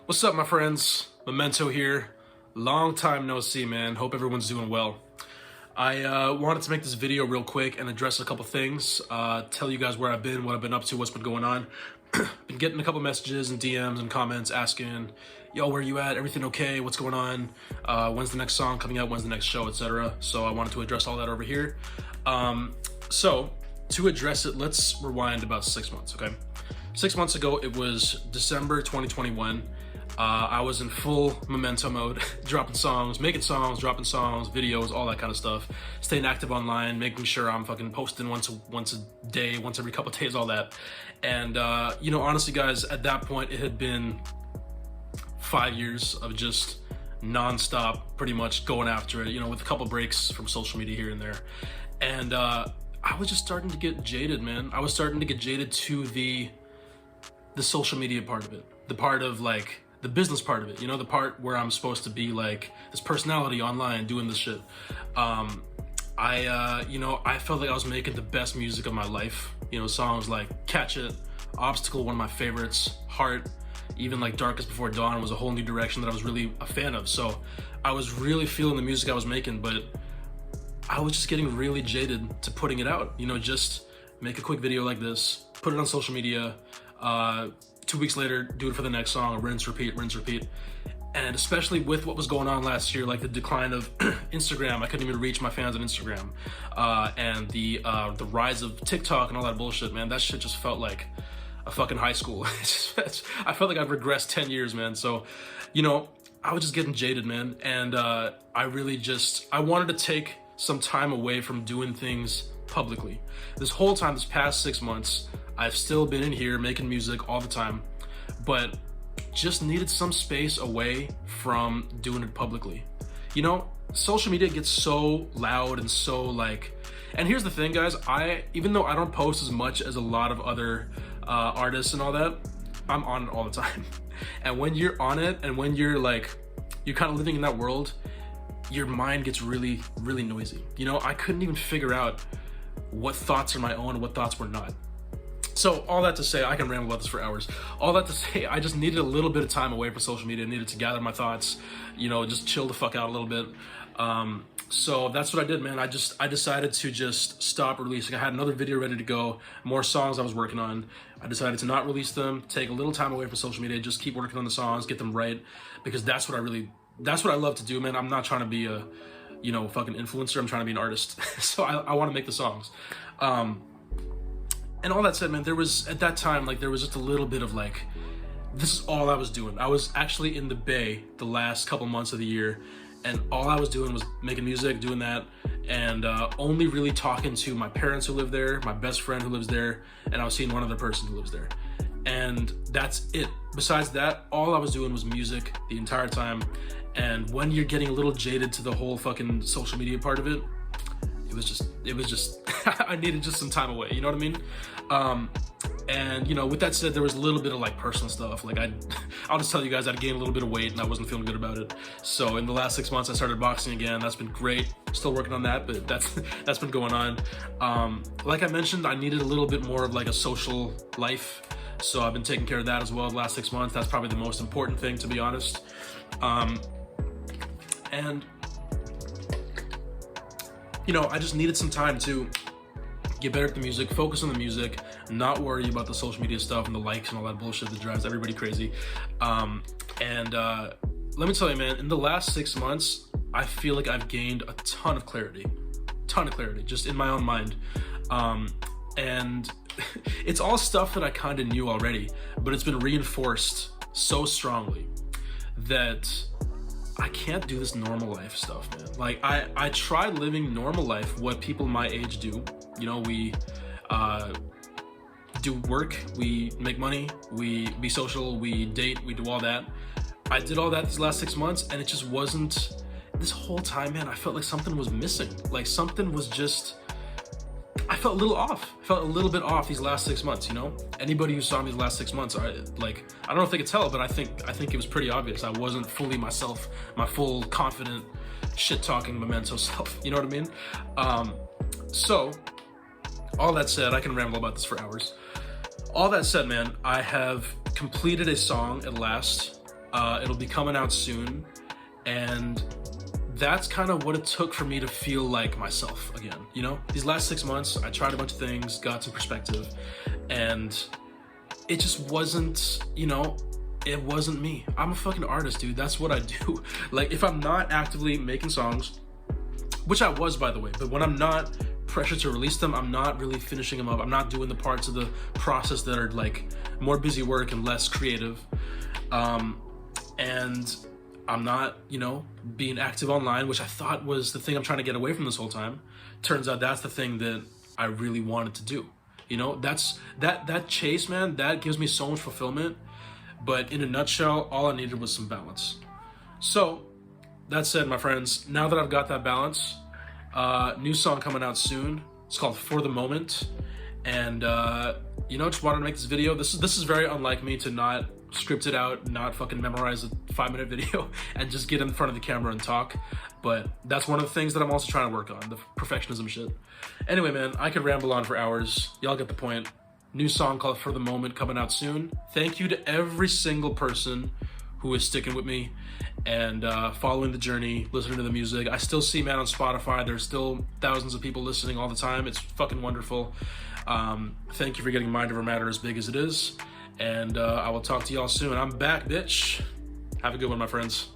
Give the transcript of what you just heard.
What's up, my friends? Memento here. Long time no see, man. Hope everyone's doing well. I wanted to make this video real quick and address a couple things. Tell you guys where I've been, what I've been up to, what's been going on. Been getting a couple messages and DMs and comments asking, yo, where you at? Everything okay? What's going on? When's the next song coming out? When's the next show, etc. So I wanted to address all that over here. So to address it, let's rewind about 6 months, okay? 6 months ago, it was December 2021. I was in full Memento mode, dropping songs, making songs, dropping songs, videos, all that kind of stuff. Staying active online, making sure I'm fucking posting once a day, once every couple of days, all that. And, honestly, guys, at that point, it had been 5 years of just nonstop, pretty much going after it, with a couple breaks from social media here and there. And I was just starting to get jaded, man. I was starting to get jaded to the social media part of it, the part of like the business part of it, the part where I'm supposed to be like this personality online doing this shit. I felt like I was making the best music of my life. Songs like Catch It, Obstacle, one of my favorites, Heart, even like Darkest Before Dawn was a whole new direction that I was really a fan of. So I was really feeling the music I was making, but I was just getting really jaded to putting it out. Just make a quick video like this, put it on social media, 2 weeks later, do it for the next song, rinse, repeat, rinse, repeat. And especially with what was going on last year, like the decline of Instagram, I couldn't even reach my fans on Instagram. And the rise of TikTok and all that bullshit, man, that shit just felt like a fucking high school. I felt like I've regressed 10 years, man. So, I was just getting jaded, man. And I wanted to take some time away from doing things publicly. This whole time, this past 6 months, I've still been in here making music all the time, but just needed some space away from doing it publicly. Social media gets so loud and so and here's the thing, guys, even though I don't post as much as a lot of other artists and all that, I'm on it all the time. And when you're on it and when you're kind of living in that world, your mind gets really, really noisy. I couldn't even figure out what thoughts are my own and what thoughts were not. So all that to say, I can ramble about this for hours. All that to say, I just needed a little bit of time away from social media. I needed to gather my thoughts, just chill the fuck out a little bit. So that's what I did, man. I decided to just stop releasing. I had another video ready to go, more songs I was working on. I decided to not release them, take a little time away from social media, just keep working on the songs, get them right, because that's what I love to do, man. I'm not trying to be a, fucking influencer. I'm trying to be an artist. So I want to make the songs. And all that said, man, at that time, there was just a little bit of this is all I was doing. I was actually in the Bay the last couple months of the year, and all I was doing was making music, doing that, and only really talking to my parents who live there, my best friend who lives there, and I was seeing one other person who lives there. And that's it. Besides that, all I was doing was music the entire time. And when you're getting a little jaded to the whole fucking social media part of it, it was just I needed just some time away, you know what I mean? And with that said, there was a little bit of personal stuff. I'll just tell you guys, I'd gained a little bit of weight and I wasn't feeling good about it. So in the last 6 months, I started boxing again. That's been great. Still working on that, but that's been going on. Like I mentioned, I needed a little bit more of a social life. So I've been taking care of that as well the last 6 months. That's probably the most important thing, to be honest. And I just needed some time to get better at the music, focus on the music, not worry about the social media stuff and the likes and all that bullshit that drives everybody crazy. Let me tell you, man, in the last 6 months, I feel like I've gained a ton of clarity, just in my own mind. And it's all stuff that I kind of knew already, but it's been reinforced so strongly that I can't do this normal life stuff, man. I tried living normal life, what people my age do. We do work, we make money, we be social, we date, we do all that. I did all that these last 6 months, and it just wasn't, this whole time, man, I felt like something was missing. Something was just, I felt a little off. I felt a little bit off these last 6 months, Anybody who saw me the last 6 months, I don't know if they could tell, but I think it was pretty obvious. I wasn't fully myself, my full, confident, shit-talking Memento self, you know what I mean? So, all that said, I can ramble about this for hours. All that said, man, I have completed a song at last. It'll be coming out soon, and that's kind of what it took for me to feel like myself again. You know, these last 6 months, I tried a bunch of things, got some perspective, and it just wasn't, you know, it wasn't me. I'm a fucking artist, dude. That's what I do. Like, if I'm not actively making songs, which I was, by the way, but when I'm not pressured to release them, I'm not really finishing them up. I'm not doing the parts of the process that are like more busy work and less creative. And I'm not, you know, being active online, which I thought was the thing I'm trying to get away from this whole time. Turns out that's the thing that I really wanted to do. You know, that's that chase, man, that gives me so much fulfillment. But in a nutshell, all I needed was some balance. So that said, my friends, now that I've got that balance, new song coming out soon. It's called For the Moment. And you know, just wanted to make this video. This is very unlike me to not script it out, not fucking memorize a 5-minute video and just get in front of the camera and talk. But that's one of the things that I'm also trying to work on, the perfectionism shit. Anyway, man, I could ramble on for hours. Y'all get the point. New song called For the Moment coming out soon. Thank you to every single person who is sticking with me and following the journey, listening to the music. I still see, man, on Spotify, there's still thousands of people listening all the time. It's fucking wonderful. Thank you for getting Mind Over Matter as big as it is. And I will talk to y'all soon. I'm back, bitch. Have a good one, my friends.